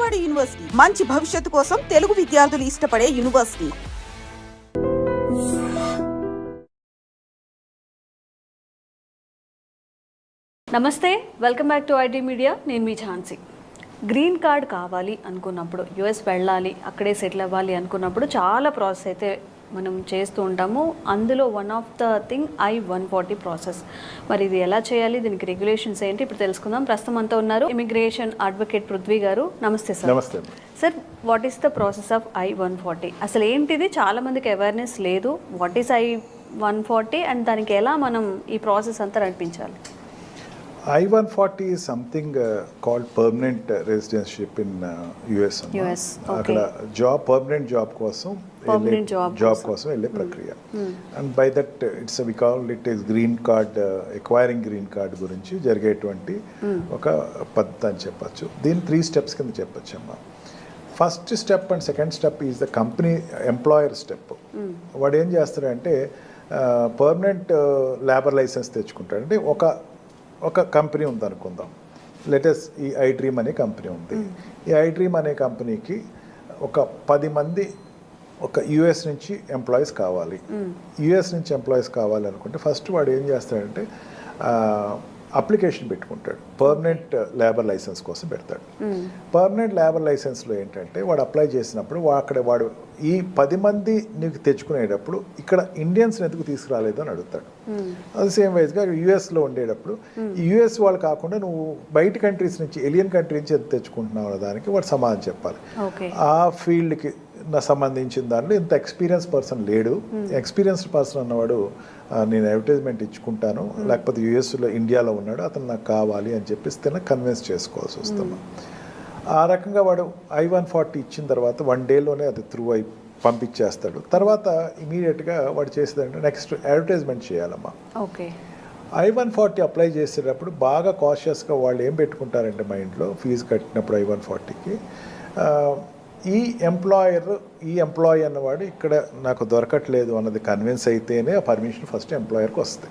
Telangana university మంచి భవిష్యత్తు కోసం తెలుగు విద్యార్థులు ఇష్టపడే యూనివర్సిటీ. నమస్తే, welcome back to IT media. నేను మీ ఝాన్సీ. గ్రీన్ కార్డ్ కావాలి అనుకున్నప్పుడు, యుఎస్ వెళ్ళాలి, అక్కడే సెటిల్ అవ్వాలి అనుకున్నప్పుడు చాలా ప్రాసెస్ అయితే మనం చేస్తూ ఉంటాము. అందులో one of the thing I-140 process. మరి ఇది ఎలా చేయాలి, దీనికి రెగ్యులేషన్స్ ఏంటి, ఇప్పుడు తెలుసుకుందాం. ప్రస్తుతం అంతా ఉన్నారు ఇమిగ్రేషన్ అడ్వకేట్ పృథ్వీ గారు. నమస్తే సార్. నమస్తే sir. What is the process of I-140? అసలు ఏంటిది? చాలా మందికి అవేర్నెస్ లేదు. వాట్ ఈస్ I-140 అండ్ దానికి ఎలా మనం ఈ ప్రాసెస్ అంతా నడిపించాలి? I-140 is something called permanent residency in US. అక్కడ పర్మనెంట్ జాబ్ కోసం వెళ్ళే ప్రక్రియ. And by that it's we call it is green card, acquiring green card గురించి జరిగేటువంటి ఒక పద్ధతి అని చెప్పచ్చు. దీని 3 steps కింద చెప్పచ్చు అమ్మా. First step and second step is the company employer step. వాడు ఏం చేస్తాడంటే పర్మనెంట్ లేబర్ లైసెన్స్ తెచ్చుకుంటాడు. అంటే ఒక కంపెనీ ఉంది అనుకుందాం, లెటెస్ ఈ iDream అనే కంపెనీ ఉంది. ఈ iDream అనే కంపెనీకి ఒక 10 మంది ఒక యుఎస్ నుంచి ఎంప్లాయీస్ కావాలి. యుఎస్ నుంచి ఎంప్లాయీస్ కావాలి అనుకుంటే ఫస్ట్ వాడు ఏం చేస్తాడంటే అప్లికేషన్ పెట్టుకుంటాడు, పర్మనెంట్ లేబర్ లైసెన్స్ కోసం పెడతాడు. పర్మనెంట్ లేబర్ లైసెన్స్లో ఏంటంటే వాడు అప్లై చేసినప్పుడు వాడు ఈ 10 మంది నీకు తెచ్చుకునేటప్పుడు ఇక్కడ ఇండియన్స్ని ఎందుకు తీసుకురాలేదు అని అడుగుతాడు. అది సేమ్ వైజ్గా యుఎస్లో ఉండేటప్పుడు యుఎస్ వాళ్ళు కాకుండా నువ్వు బయట కంట్రీస్ నుంచి, ఎలియన్ కంట్రీ నుంచి ఎంత తెచ్చుకుంటున్నావు అనే దానికి వాడు సమాధానం చెప్పాలి. ఆ ఫీల్డ్కి సంబంధించిన దాంట్లో ఇంత ఎక్స్పీరియన్స్ పర్సన్ లేడు. ఎక్స్పీరియన్స్డ్ పర్సన్ అన్నవాడు నేను అడ్వర్టైజ్మెంట్ ఇచ్చుకుంటాను, లేకపోతే యుఎస్లో ఇండియాలో ఉన్నాడు, అతను నాకు కావాలి అని చెప్పేసి కన్విన్స్ చేసుకోవాల్సి వస్తుంది. ఆ రకంగా వాడు I-140 ఇచ్చిన తర్వాత 1 dayలోనే అది త్రూ అయి పంపించేస్తాడు. తర్వాత ఇమీడియట్గా వాడు చేసేదంటే నెక్స్ట్ అడ్వర్టైజ్మెంట్ చేయాలమ్మా. ఓకే. I-140 అప్లై చేసేటప్పుడు బాగా కాషియస్గా వాళ్ళు ఏం పెట్టుకుంటారంటే మైండ్లో, ఫీజు కట్టినప్పుడు I-140కి ఈ ఎంప్లాయీ అన్నవాడు ఇక్కడ నాకు దొరకట్లేదు అన్నది కన్విన్స్ అయితేనే ఆ పర్మిషన్ ఫస్ట్ ఎంప్లాయర్కి వస్తుంది.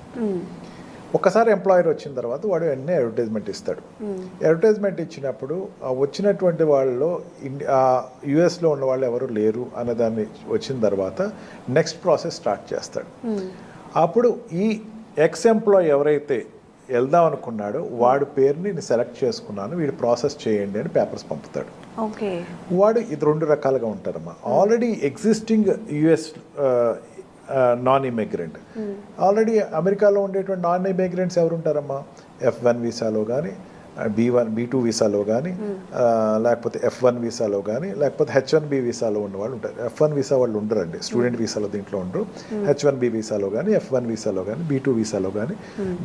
ఒకసారి ఎంప్లాయర్ వచ్చిన తర్వాత వాడు వెంటనే అడ్వర్టైజ్మెంట్ ఇస్తాడు. అడ్వర్టైజ్మెంట్ ఇచ్చినప్పుడు వచ్చినటువంటి వాళ్ళలో యుఎస్లో ఉన్న వాళ్ళు ఎవరు లేరు అన్నదాన్ని వచ్చిన తర్వాత నెక్స్ట్ ప్రాసెస్ స్టార్ట్ చేస్తాడు. అప్పుడు ఈ ఎంప్లాయీ ఎవరైతే వెళ్దాం అనుకున్నాడో వాడి పేరుని నేను సెలెక్ట్ చేసుకున్నాను, వీడు ప్రాసెస్ చేయండి అని పేపర్స్ పంపుతాడు. వాడు ఇది 2 రకాలుగా ఉంటారమ్మా. Already existing US non immigrant, already అమెరికాలో ఉండేటువంటి నాన్ ఇమిగ్రెంట్స్ ఎవరు ఉంటారమ్మా? F1 వీసాలో కానీ, B2 వీసాలో కానీ, లేకపోతే F1 వీసాలో కానీ, లేకపోతే H1B వీసాలో ఉన్న వాళ్ళు ఉంటారు. F1 వీసా వాళ్ళు ఉండరండి, స్టూడెంట్ వీసాలో దీంట్లో ఉండరు. H1B వీసాలో కానీ, F1 వీసాలో కానీ, B2 వీసాలో కానీ,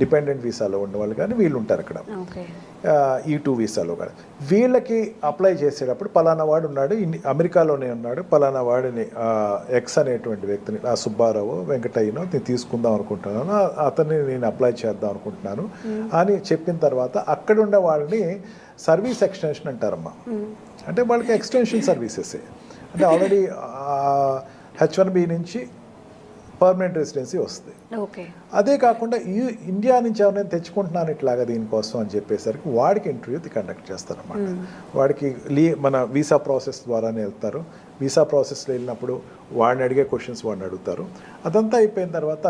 డిపెండెంట్ వీసాలో ఉన్న వాళ్ళు కానీ వీళ్ళు ఉంటారు అక్కడ. E2 వీసాలో కానీ వీళ్ళకి అప్లై చేసేటప్పుడు పలానా వాడు ఉన్నాడు, అమెరికాలోనే ఉన్నాడు, పలానా వాడిని ఎక్స్ అనేటువంటి వ్యక్తిని, ఆ సుబ్బారావు వెంకటయ్యనో నేను తీసుకుందాం అనుకుంటున్నాను, అతన్ని నేను అప్లై చేద్దాం అనుకుంటున్నాను అని చెప్పిన తర్వాత అక్కడ ఉండే వాళ్ళని సర్వీస్ ఎక్స్టెన్షన్ అంటారమ్మా. అంటే వాళ్ళకి ఎక్స్టెన్షన్ సర్వీసెస్. అంటే ఆల్రెడీ H1B నుంచి పర్మనెంట్ రెసిడెన్సీ వస్తుంది. అదే కాకుండా ఇండియా నుంచి ఎవరైనా తెచ్చుకుంటున్నాను ఇట్లాగా దీనికోసం అని చెప్పేసరికి వాడికి ఇంటర్వ్యూ కండక్ట్ చేస్తారన్నమాట. వాడికి మన వీసా ప్రాసెస్ ద్వారానే వెళ్తారు. వీసా ప్రాసెస్లో వెళ్ళినప్పుడు వాడిని అడిగే క్వశ్చన్స్ వాడిని అడుగుతారు. అదంతా అయిపోయిన తర్వాత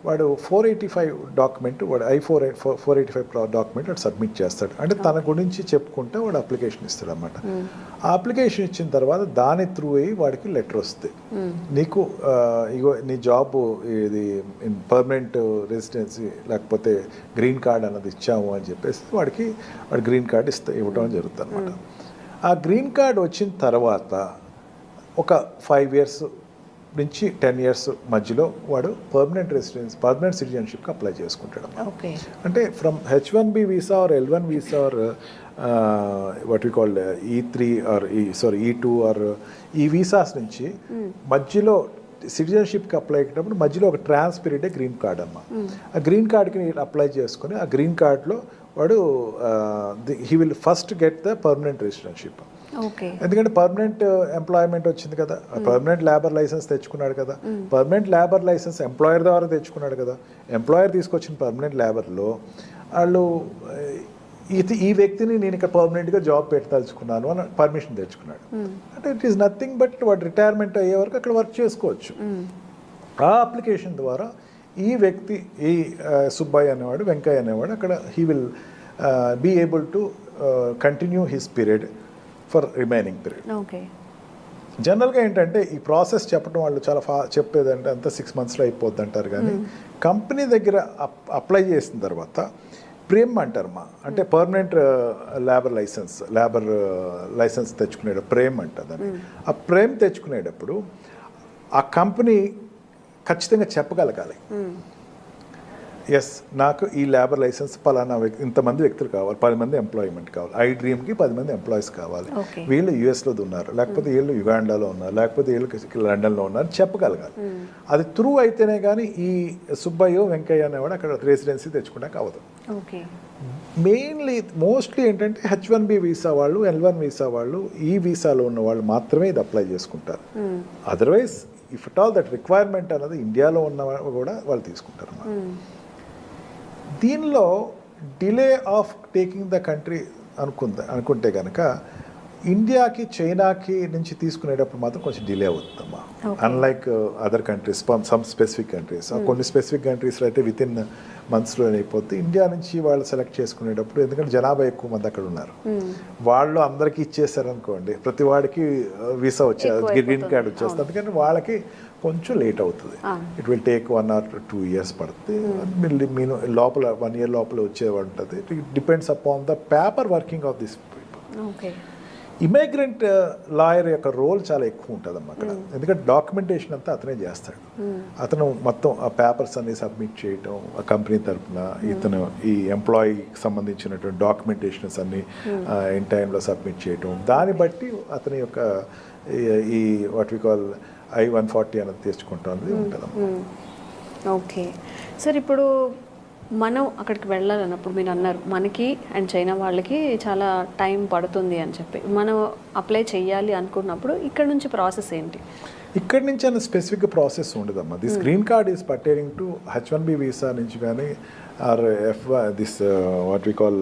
వాడు 485 డాక్యుమెంట్, వాడు I-485 డాక్యుమెంట్ వాడు సబ్మిట్ చేస్తాడు. అంటే తన గురించి చెప్పుకుంటే వాడు అప్లికేషన్ ఇస్తాడు అన్నమాట. ఆ అప్లికేషన్ ఇచ్చిన తర్వాత దాని త్రూ అయ్యి వాడికి లెటర్ వస్తుంది, నీకు ఇగో నీ జాబ్ ఇది పర్మనెంట్ రెసిడెన్సీ లేకపోతే గ్రీన్ కార్డ్ అన్నది ఇచ్చాము అని చెప్పేసి వాడు గ్రీన్ కార్డ్ ఇవ్వడం జరుగుతుంది అన్నమాట. ఆ గ్రీన్ కార్డ్ వచ్చిన తర్వాత ఒక 5 years నుంచి 10 years మధ్యలో వాడు పర్మనెంట్ సిటిజన్షిప్కి అప్లై చేసుకుంటాడు. అంటే from H1B visa or L1 visa or what we call E3 or E2 or ఈ వీసాస్ నుంచి మధ్యలో సిటిజన్షిప్కి అప్లై అయ్యేటప్పుడు మధ్యలో ఒక ట్రాన్స్ పీరియడే గ్రీన్ కార్డ్ అమ్మ. ఆ గ్రీన్ కార్డ్కి అప్లై చేసుకుని ఆ గ్రీన్ కార్డ్లో వాడు he will first get the permanent residentship. ఎందుకంటే పర్మనెంట్ ఎంప్లాయ్మెంట్ వచ్చింది కదా, పర్మనెంట్ లేబర్ లైసెన్స్ తెచ్చుకున్నాడు కదా, పర్మనెంట్ లేబర్ లైసెన్స్ ఎంప్లాయర్ ద్వారా తెచ్చుకున్నాడు కదా. ఎంప్లాయర్ తీసుకొచ్చిన పర్మనెంట్ లేబర్లో వాళ్ళు ఈ వ్యక్తిని నేను ఇక్కడ పర్మనెంట్గా జాబ్ పెట్టదలుచుకున్నాను అని పర్మిషన్ తెచ్చుకున్నాడు. అంటే ఇట్ ఈస్ నథింగ్ బట్ వాడు రిటైర్మెంట్ అయ్యే వరకు అక్కడ వర్క్ చేసుకోవచ్చు. ఆ అప్లికేషన్ ద్వారా ఈ వ్యక్తి, ఈ సుబ్బయ్య అనేవాడు, వెంకయ్య అనేవాడు అక్కడ he will be able to continue his period for remaining period. Okay. జనరల్గా ఏంటంటే ఈ ప్రాసెస్ చెప్పడం వాళ్ళు చాలా చెప్పేదంటే అంతా 6 monthsలో అయిపోద్ది అంటారు, కానీ కంపెనీ దగ్గర అప్లై చేసిన తర్వాత ప్రేమ్ అంటారమ్మా, అంటే పర్మనెంట్ లేబర్ లైసెన్స్ తెచ్చుకునేటప్పుడు ప్రేమ్ అంటుందని. ఆ ప్రేమ్ తెచ్చుకునేటప్పుడు ఆ కంపెనీ ఖచ్చితంగా చెప్పగలగాలి, ఎస్ నాకు ఈ లేబర్ లైసెన్స్ పలానా ఇంతమంది వ్యక్తులు కావాలి, 10 మంది ఎంప్లాయ్మెంట్ కావాలి, ఐ డ్రీమ్కి 10 మంది ఎంప్లాయీస్ కావాలి, వీళ్ళు యూఎస్లో ఉన్నారు, లేకపోతే వీళ్ళు యుగాండాలో ఉన్నారు, లేకపోతే వీళ్ళు లండన్లో ఉన్నారు చెప్పగలగాలి. అది త్రూ అయితేనే కానీ ఈ సుబ్బయ్య వెంకయ్య అనేవాడు అక్కడ రెసిడెన్సీ తెచ్చుకోవడానికి అవ్వదు. మోస్ట్లీ ఏంటంటే H1B వీసా వాళ్ళు, L1 వీసా వాళ్ళు, ఈ వీసాలో ఉన్న వాళ్ళు మాత్రమే ఇది అప్లై చేసుకుంటారు. Otherwise if it all that requirement అన్నది ఇండియాలో ఉన్న కూడా వాళ్ళు తీసుకుంటారు. దీనిలో delay of taking the country అనుకుంటే కనుక ఇండియాకి చైనాకి నుంచి తీసుకునేటప్పుడు మాత్రం కొంచెం డిలే అవుతుందమ్మా. Unlike other countries, some specific countries, కొన్ని స్పెసిఫిక్ కంట్రీస్లో అయితే వితిన్ మంత్స్లో అయిపోద్ది. ఇండియా నుంచి వాళ్ళు సెలెక్ట్ చేసుకునేటప్పుడు, ఎందుకంటే జనాభా ఎక్కువ మంది అక్కడ ఉన్నారు, వాళ్ళు అందరికీ ఇచ్చేసారనుకోండి, ప్రతి వాడికి వీసా గ్రీన్ కార్డ్ వచ్చేస్తుంది, అందుకని వాళ్ళకి కొంచెం లేట్ అవుతుంది. It will take 1 or 2 years పడుతుంది. మీరు లోపల 1 year లోపల వచ్చేవాడు ఉంటుంది. It depends upon the paper working of this people. Immigrant lawyer యొక్క రోల్ చాలా ఎక్కువ ఉంటుందమ్మా అక్కడ, ఎందుకంటే డాక్యుమెంటేషన్ అంతా అతనే చేస్తాడు. అతను మొత్తం ఆ పేపర్స్ అన్ని సబ్మిట్ చేయటం, ఆ కంపెనీ తరఫున ఇతను ఈ ఎంప్లాయీకి సంబంధించినటువంటి డాక్యుమెంటేషన్స్ అన్ని ఇన్ టైంలో సబ్మిట్ చేయటం, దాన్ని బట్టి అతని యొక్క ఈ వాట్ వి కాల్ I-140 అనేది తెచ్చుకుంటాం అనేది ఉంటుందమ్మా. ఓకే సార్, ఇప్పుడు మనం అక్కడికి వెళ్ళాలన్నప్పుడు మీరు అన్నారు మనకి అండ్ చైనా వాళ్ళకి చాలా టైం పడుతుంది అని చెప్పి, మనం అప్లై చేయాలి అనుకున్నప్పుడు ఇక్కడ నుంచి ప్రాసెస్ ఏంటి? ఇక్కడ నుంచి అన్న స్పెసిఫిక్ ప్రాసెస్ ఉండదమ్మా. This green card is pertaining to H1B visa నుంచి కానీ or this what we call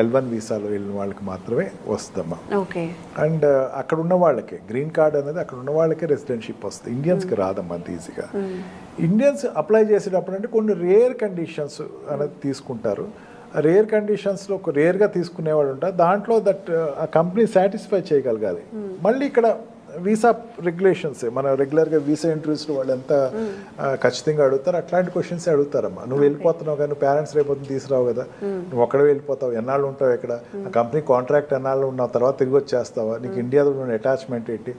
L1 వీసాలో వెళ్ళిన వాళ్ళకి మాత్రమే వస్తుందమ్మా. ఓకే. అండ్ అక్కడ ఉన్న వాళ్ళకి గ్రీన్ కార్డ్ అనేది అక్కడ ఉన్న వాళ్ళకే రెసిడెన్షిప్ వస్తుంది, ఇండియన్స్కి రాదమ్మా అంత ఈజీగా. ఇండియన్స్ అప్లై చేసేటప్పుడు అంటే కొన్ని రేర్ కండిషన్స్ అనేది తీసుకుంటారు. రేర్ కండిషన్స్లో ఒక రేర్గా తీసుకునేవాడు ఉంటారు, దాంట్లో దట్ ఆ కంపెనీ సాటిస్ఫై చేయగలగాలి. మళ్ళీ ఇక్కడ వీసా రెగ్యులేషన్స్, మన రెగ్యులర్గా వీసా ఇంటర్వ్యూస్లో వాళ్ళు ఎంత ఖచ్చితంగా అడుగుతారు, అట్లాంటి క్వశ్చన్స్ అడుగుతారమ్మా. నువ్వు వెళ్ళిపోతున్నావు కానీ నువ్వు పేరెంట్స్ రేపు తీసుకురావు కదా, నువ్వు ఒక్కడే వెళ్ళిపోతావు, ఎన్నాళ్ళు ఉంటావు ఇక్కడ, ఆ కంపెనీ కాంట్రాక్ట్ ఎన్నాళ్ళు ఉన్నావు, తర్వాత తిరిగి వచ్చేస్తావా, నీకు ఇండియాలో ఉన్న అటాచ్మెంట్ ఏంటి,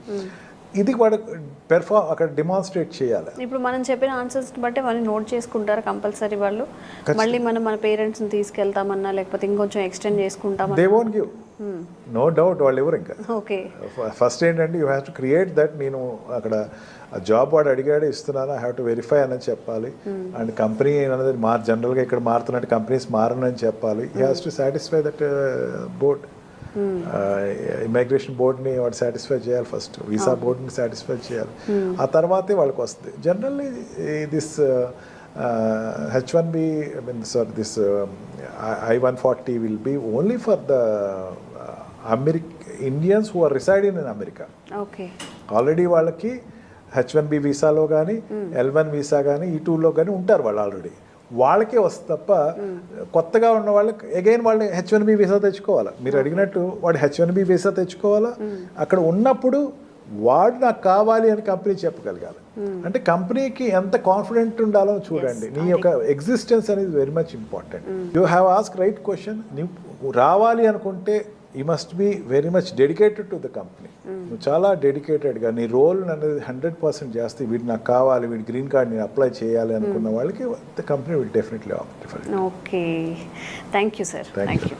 ఇది వాడు అక్కడ డిమాన్స్ట్రేట్ చేయాలి. ఇప్పుడు మనం చెప్పిన ఆన్సర్స్ బట్టి వాళ్ళు నోట్ చేసుకుంటారు కంపల్సరీ వాళ్ళు. మళ్ళీ మనం మన పేరెంట్స్ని తీసుకెళ్తామన్నా లేకపోతే ఇంకొంచెం ఎక్స్టెండ్ చేసుకుంటామన్నా they won't give, no doubt వాళ్ళు ఎవరు. ఇంకా ఓకే, ఫస్ట్ ఏంటంటే you have to create that, నేను అక్కడ జాబ్ వాడు అడిగాడు ఇస్తున్నాను, ఐ హ్యావ్ టు వెరిఫై అని చెప్పాలి. అండ్ కంపెనీ అనేది జనరల్గా ఇక్కడ మారుతున్నట్టు కంపెనీస్ మారనని చెప్పాలి. He has to satisfy that board, immigration బోర్డ్ని వాడు సాటిస్ఫై చేయాలి ఫస్ట్, వీసా బోర్డ్ని సాటిస్ఫై చేయాలి, ఆ తర్వాతే వాళ్ళకి వస్తుంది. Generally this H1B, this I-140 will be only for the Indians who are residing in America. Okay. Already వాళ్ళకి H1B వీసాలో కానీ L1 వీసా కానీ ఈ టూలో కానీ ఉంటారు వాళ్ళు ఆల్రెడీ, వాళ్ళకే వస్తుంది తప్ప కొత్తగా ఉన్న వాళ్ళకి అగైన్ వాళ్ళు H1B వీసా తెచ్చుకోవాలా. మీరు అడిగినట్టు వాడు H1B వీసా తెచ్చుకోవాలా, అక్కడ ఉన్నప్పుడు వాడు నాకు కావాలి అని కంపెనీ చెప్పగలగాలి. అంటే కంపెనీకి ఎంత కాన్ఫిడెంట్ ఉండాలో చూడండి. నీ యొక్క ఎగ్జిస్టెన్స్ అనేది very much important. You have ask right question. నువ్వు రావాలి అనుకుంటే you must be very much dedicated to the company. నువ్వు చాలా డెడికేటెడ్గా నీ రోల్ అనేది 100% చేస్తే వీడు నాకు కావాలి, వీడి గ్రీన్ కార్డ్ నేను అప్లై చేయాలి అనుకున్న వాళ్ళకి the company will definitely opt for it. Okay, thank you sir. Thank you.